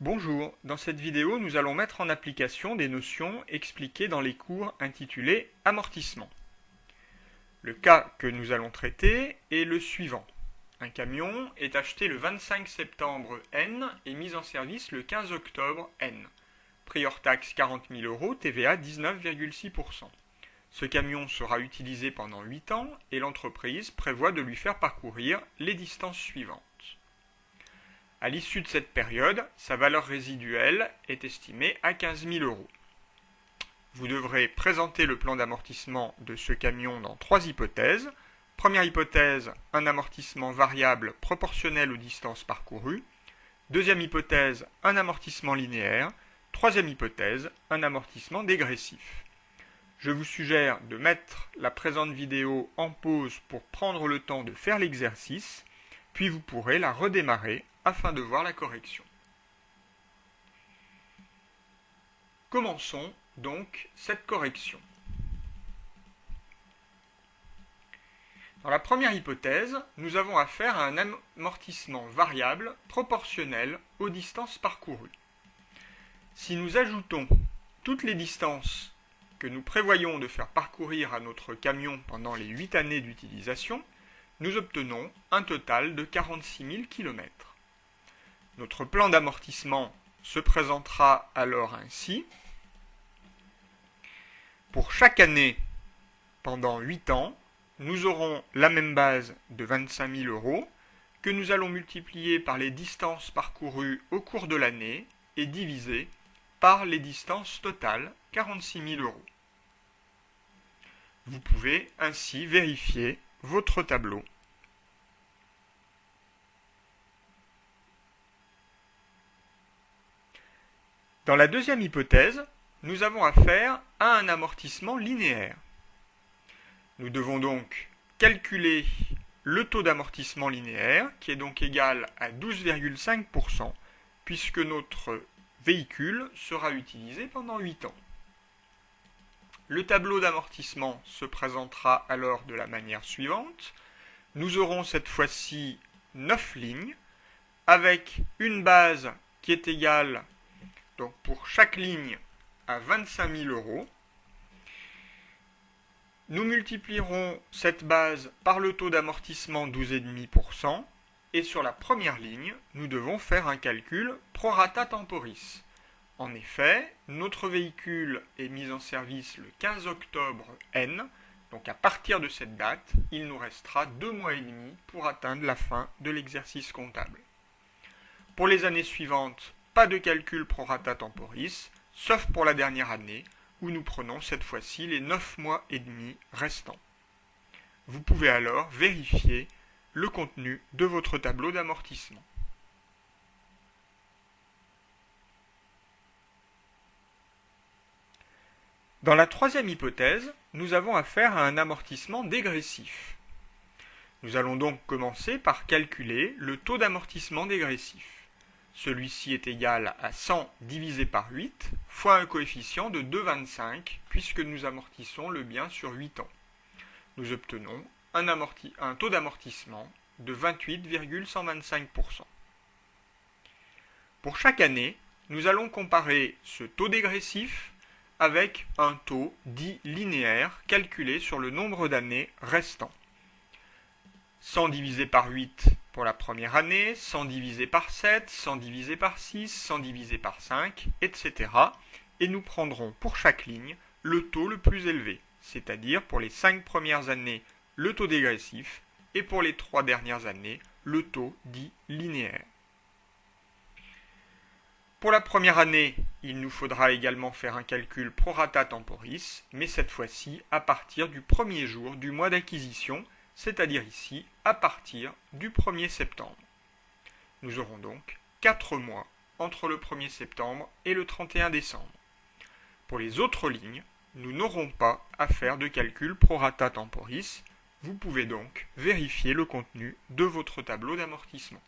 Bonjour, dans cette vidéo nous allons mettre en application des notions expliquées dans les cours intitulés amortissement. Le cas que nous allons traiter est le suivant. Un camion est acheté le 25 septembre N et mis en service le 15 octobre N. Prix hors taxe 40 000 €, TVA 19,6%. Ce camion sera utilisé pendant 8 ans et l'entreprise prévoit de lui faire parcourir les distances suivantes. À l'issue de cette période, sa valeur résiduelle est estimée à 15 000 €. Vous devrez présenter le plan d'amortissement de ce camion dans 3 hypothèses. Première hypothèse, un amortissement variable proportionnel aux distances parcourues. Deuxième hypothèse, un amortissement linéaire. Troisième hypothèse, un amortissement dégressif. Je vous suggère de mettre la présente vidéo en pause pour prendre le temps de faire l'exercice, puis vous pourrez la redémarrer afin de voir la correction. Commençons donc cette correction. Dans la première hypothèse, nous avons affaire à un amortissement variable proportionnel aux distances parcourues. Si nous ajoutons toutes les distances que nous prévoyons de faire parcourir à notre camion pendant les 8 années d'utilisation, nous obtenons un total de 46 000 km. Notre plan d'amortissement se présentera alors ainsi. Pour chaque année, pendant 8 ans, nous aurons la même base de 25 000 € que nous allons multiplier par les distances parcourues au cours de l'année et diviser par les distances totales, 46 000 €. Vous pouvez ainsi vérifier votre tableau. Dans la deuxième hypothèse, nous avons affaire à un amortissement linéaire. Nous devons donc calculer le taux d'amortissement linéaire, qui est donc égal à 12,5%, puisque notre véhicule sera utilisé pendant 8 ans. Le tableau d'amortissement se présentera alors de la manière suivante. Nous aurons cette fois-ci 9 lignes, avec une base qui est égale donc pour chaque ligne à 25 000 €. Nous multiplierons cette base par le taux d'amortissement 12,5% et sur la première ligne, nous devons faire un calcul prorata temporis. En effet, notre véhicule est mis en service le 15 octobre N, donc à partir de cette date, il nous restera 2 mois et demi pour atteindre la fin de l'exercice comptable. Pour les années suivantes, pas de calcul prorata temporis, sauf pour la dernière année, où nous prenons cette fois-ci les 9 mois et demi restants. Vous pouvez alors vérifier le contenu de votre tableau d'amortissement. Dans la troisième hypothèse, nous avons affaire à un amortissement dégressif. Nous allons donc commencer par calculer le taux d'amortissement dégressif. Celui-ci est égal à 100 divisé par 8 fois un coefficient de 2,25 puisque nous amortissons le bien sur 8 ans. Nous obtenons un taux d'amortissement de 28,125%. Pour chaque année, nous allons comparer ce taux dégressif avec un taux dit linéaire calculé sur le nombre d'années restant. 100 divisé par 8 pour la première année, 100 divisé par 7, 100 divisé par 6, 100 divisé par 5, etc. Et nous prendrons pour chaque ligne le taux le plus élevé, c'est-à-dire pour les 5 premières années le taux dégressif et pour les 3 dernières années le taux dit linéaire. Pour la première année, il nous faudra également faire un calcul prorata temporis, mais cette fois-ci à partir du premier jour du mois d'acquisition, c'est-à-dire ici à partir du 1er septembre. Nous aurons donc 4 mois entre le 1er septembre et le 31 décembre. Pour les autres lignes, nous n'aurons pas à faire de calcul prorata temporis. Vous pouvez donc vérifier le contenu de votre tableau d'amortissement.